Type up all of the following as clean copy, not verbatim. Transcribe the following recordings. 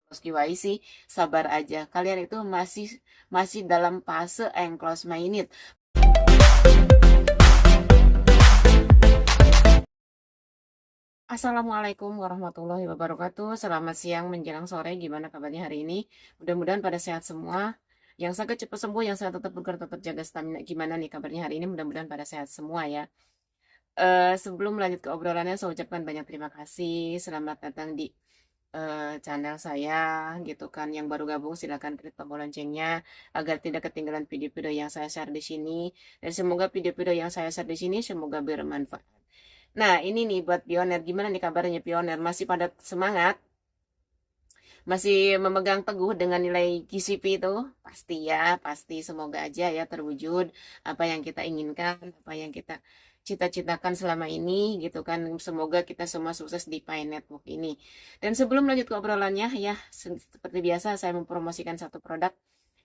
KYC, sabar aja. Kalian itu masih masih dalam fase enclose mainit. Assalamualaikum warahmatullahi wabarakatuh. Selamat siang menjelang sore. Gimana kabarnya hari ini? Mudah-mudahan pada sehat semua. Yang sakit cepat sembuh, yang sehat tetap bugar, tetap jaga stamina. Gimana nih kabarnya hari ini? Mudah-mudahan pada sehat semua ya. Sebelum lanjut ke obrolannya, saya ucapkan banyak terima kasih. Selamat datang di channel saya gitu kan. Yang baru gabung silakan klik tombol loncengnya agar tidak ketinggalan video-video yang saya share di sini. Dan semoga video-video yang saya share di sini semoga bermanfaat. Nah, ini nih buat pioner. Gimana nih kabarnya pioner? Masih pada semangat? Masih memegang teguh dengan nilai GCP itu? Pasti ya, pasti semoga aja ya terwujud apa yang kita inginkan, apa yang kita cita-citakan selama ini gitu kan. Semoga kita semua sukses di Pi Network ini. Dan sebelum lanjut ke obrolannya ya, seperti biasa saya mempromosikan satu produk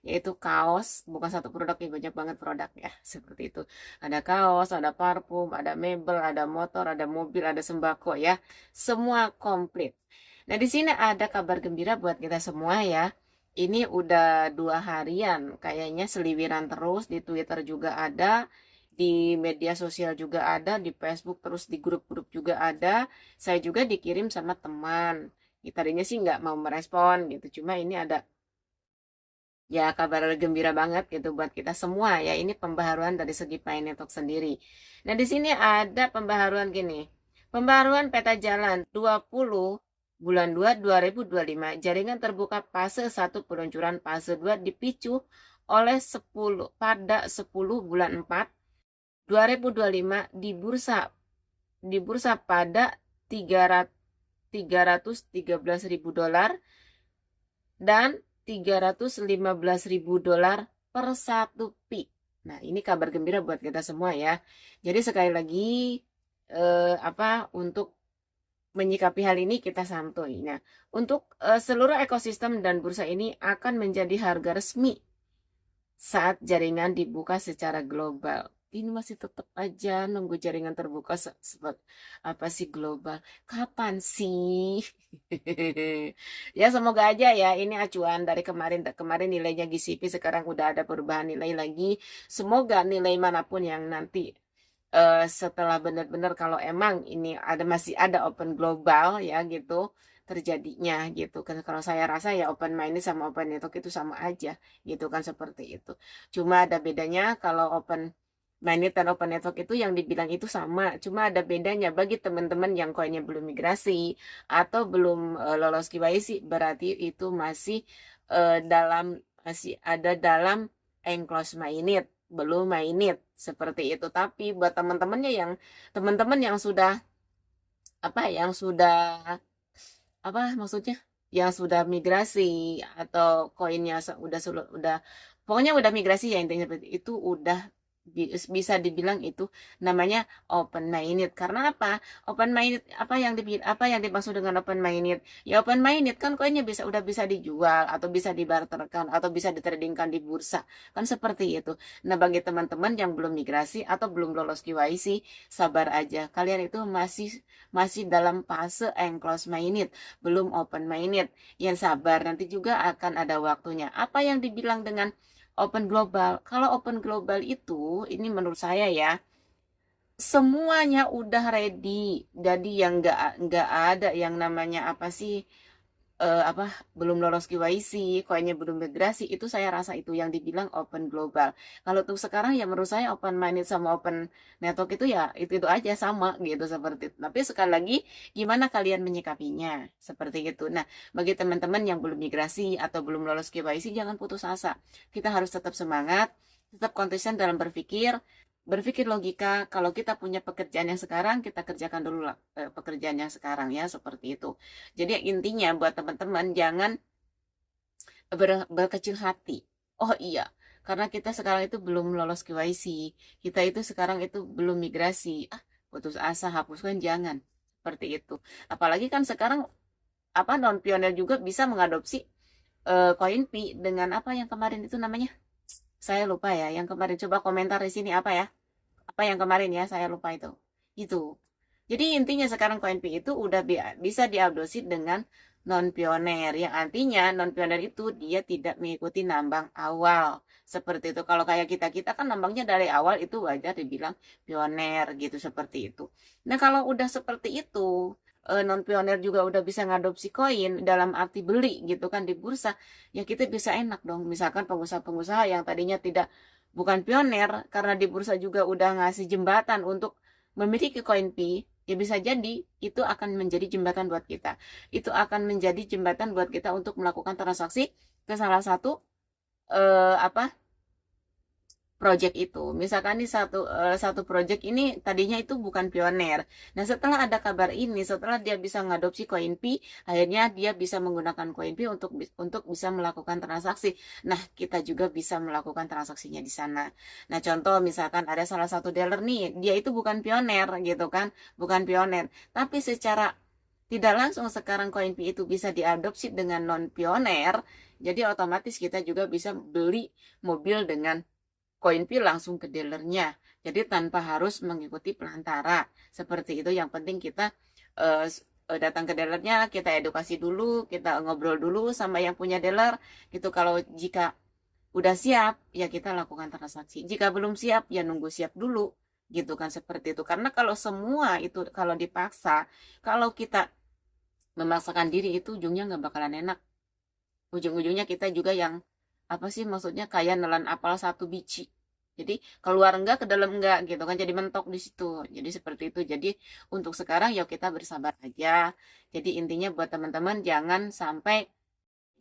yaitu kaos, bukan satu produk ya, banyak banget produk ya, seperti itu. Ada kaos, ada parfum, ada mebel, ada motor, ada mobil, ada sembako ya. Semua komplit. Nah, di sini ada kabar gembira buat kita semua ya. Ini udah 2 harian, kayaknya seliwiran terus, di Twitter juga ada, di media sosial juga ada, di Facebook terus di grup-grup juga ada. Saya juga dikirim sama teman. Tadinya sih nggak mau merespon gitu, cuma ini ada ya kabar gembira banget gitu buat kita semua ya. Ini pembaharuan dari segi Pi Network sendiri. Nah, di sini ada pembaharuan gini. Pembaharuan peta jalan 20 bulan 2 2025. Jaringan terbuka fase 1 peluncuran fase 2 dipicu oleh 10 pada 10 bulan 4 2025 di bursa pada 313.000 dolar dan 315.000 dolar per satu pi. Nah, ini kabar gembira buat kita semua ya. Jadi sekali lagi untuk menyikapi hal ini kita santuy. Nah, untuk seluruh ekosistem dan bursa ini akan menjadi harga resmi saat jaringan dibuka secara global. Ini masih tetap aja nunggu jaringan terbuka apa sih global? Kapan sih? Ya semoga aja ya ini acuan dari kemarin kemarin nilainya GCP sekarang udah ada perubahan nilai lagi. Semoga nilai manapun yang nanti setelah benar-benar kalau emang ini masih ada open global ya gitu terjadinya gitu kan. Kalau saya rasa ya open minded sama open network itu sama aja gitu kan, seperti itu. Cuma ada bedanya kalau open minded dan open network itu yang dibilang itu sama, cuma ada bedanya bagi teman-teman yang koinnya belum migrasi atau belum lolos KYC, berarti itu masih ada dalam enclose mainit, belum mainit seperti itu. Tapi buat teman-teman yang sudah apa maksudnya, yang sudah migrasi atau koinnya udah pokoknya udah migrasi ya, intinya seperti itu. Udah bisa dibilang itu namanya open minded. Karena apa? Open minded, apa yang dimaksud dengan open minded? Ya open minded kan koinnya udah bisa dijual atau bisa dibarterkan atau bisa ditradingkan di bursa. Kan seperti itu. Nah, bagi teman-teman yang belum migrasi atau belum lolos KYC, sabar aja. Kalian itu masih masih dalam fase enclose minded, belum open minded. Yang sabar, nanti juga akan ada waktunya. Apa yang dibilang dengan open global? Kalau open global itu, ini menurut saya ya, semuanya udah ready. Jadi yang nggak ada yang namanya apa sih, belum lolos KYC, koinnya belum migrasi, itu saya rasa itu yang dibilang open global. Kalau tuh sekarang ya menurut saya open minded sama open network itu ya itu aja sama gitu, seperti itu. Tapi sekali lagi gimana kalian menyikapinya seperti itu. Nah, bagi teman-teman yang belum migrasi atau belum lolos KYC jangan putus asa. Kita harus tetap semangat, tetap konsisten dalam berpikir logika. Kalau kita punya pekerjaan yang sekarang, kita kerjakan dulu lah pekerjaan yang sekarang ya, seperti itu. Jadi intinya buat teman-teman jangan berkecil hati. Oh iya, karena kita sekarang itu belum lolos KYC, kita itu sekarang itu belum migrasi. Putus asa, hapuskan jangan. Seperti itu. Apalagi kan sekarang non pionir juga bisa mengadopsi CoinPi dengan apa yang kemarin itu namanya? Saya lupa ya. Yang kemarin coba komentar di sini apa ya? Apa yang kemarin ya, saya lupa itu. Jadi intinya sekarang CoinPi itu udah bisa diadopsi dengan non pioner, yang artinya non pioner itu dia tidak mengikuti nambang awal. Seperti itu. Kalau kayak kita kan nambangnya dari awal, itu wajar dibilang pioner gitu, seperti itu. Nah, kalau udah seperti itu, non pioner juga udah bisa ngadopsi koin dalam arti beli gitu kan di bursa, ya kita bisa enak dong. Misalkan pengusaha-pengusaha yang tadinya tidak bukan pioner, karena di bursa juga udah ngasih jembatan untuk memiliki koin Pi, ya bisa jadi itu akan menjadi jembatan buat kita. Itu akan menjadi jembatan buat kita untuk melakukan transaksi ke salah satu apa project itu. Misalkan nih satu project ini tadinya itu bukan pioner. Nah, setelah ada kabar ini, setelah dia bisa ngadopsi koin Pi, akhirnya dia bisa menggunakan koin Pi untuk bisa melakukan transaksi. Nah, kita juga bisa melakukan transaksinya di sana. Nah, contoh misalkan ada salah satu dealer nih, dia itu bukan pioner gitu kan, bukan pioner, tapi secara tidak langsung sekarang koin Pi itu bisa diadopsi dengan non pioner. Jadi otomatis kita juga bisa beli mobil dengan koin Pi langsung ke dealernya. Jadi tanpa harus mengikuti pelantara. Seperti itu, yang penting kita datang ke dealernya, kita edukasi dulu, kita ngobrol dulu sama yang punya dealer. Gitu, kalau jika udah siap, ya kita lakukan transaksi. Jika belum siap, ya nunggu siap dulu. Gitu kan, seperti itu. Karena kalau semua itu, kalau dipaksa, kalau kita memaksakan diri, itu ujungnya nggak bakalan enak. Ujung-ujungnya kita juga yang apa sih maksudnya, kayak nelan apel satu biji. Jadi keluar enggak, ke dalam enggak gitu kan, jadi mentok di situ. Jadi seperti itu. Jadi untuk sekarang ya kita bersabar aja. Jadi intinya buat teman-teman jangan sampai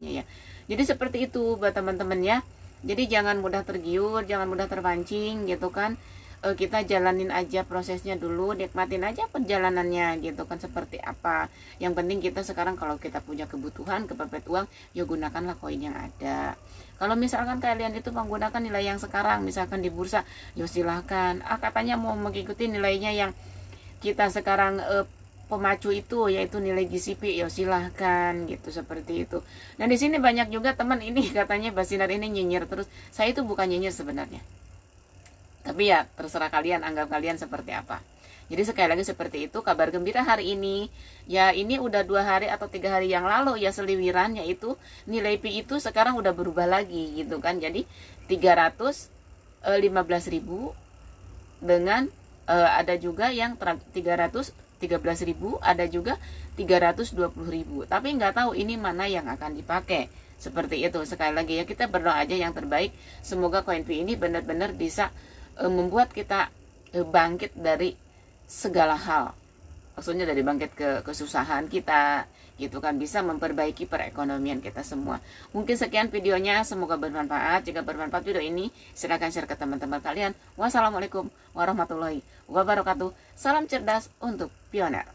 ya. Jadi seperti itu buat teman-teman ya. Jadi jangan mudah tergiur, jangan mudah terpancing gitu kan. Kita jalanin aja prosesnya dulu, nikmatin aja perjalanannya gitu kan, seperti apa. Yang penting kita sekarang kalau kita punya kebutuhan, kepepet uang, ya gunakanlah koin yang ada. Kalau misalkan kalian itu menggunakan nilai yang sekarang, misalkan di bursa, ya silahkan. Katanya mau mengikuti nilainya yang kita sekarang pemacu itu, yaitu nilai GCP, ya silahkan gitu, seperti itu. Dan di sini banyak juga teman ini katanya Basinar ini nyinyir terus. Saya itu bukan nyinyir sebenarnya, tapi ya terserah kalian, anggap kalian seperti apa. Jadi sekali lagi seperti itu, kabar gembira hari ini. Ya ini udah 2 hari atau 3 hari yang lalu ya seliwiran, yaitu nilai Pi itu sekarang udah berubah lagi gitu kan. Jadi 315.000 dengan ada juga yang 313.000, ada juga 320.000. Tapi nggak tahu ini mana yang akan dipakai. Seperti itu. Sekali lagi ya, kita berdoa aja yang terbaik. Semoga koin Pi ini benar-benar bisa membuat kita bangkit dari segala hal. Maksudnya dari bangkit ke kesusahan kita gitu kan, bisa memperbaiki perekonomian kita semua. Mungkin sekian videonya, semoga bermanfaat. Jika bermanfaat video ini, silahkan share ke teman-teman kalian. Wassalamualaikum warahmatullahi wabarakatuh. Salam cerdas untuk pioner.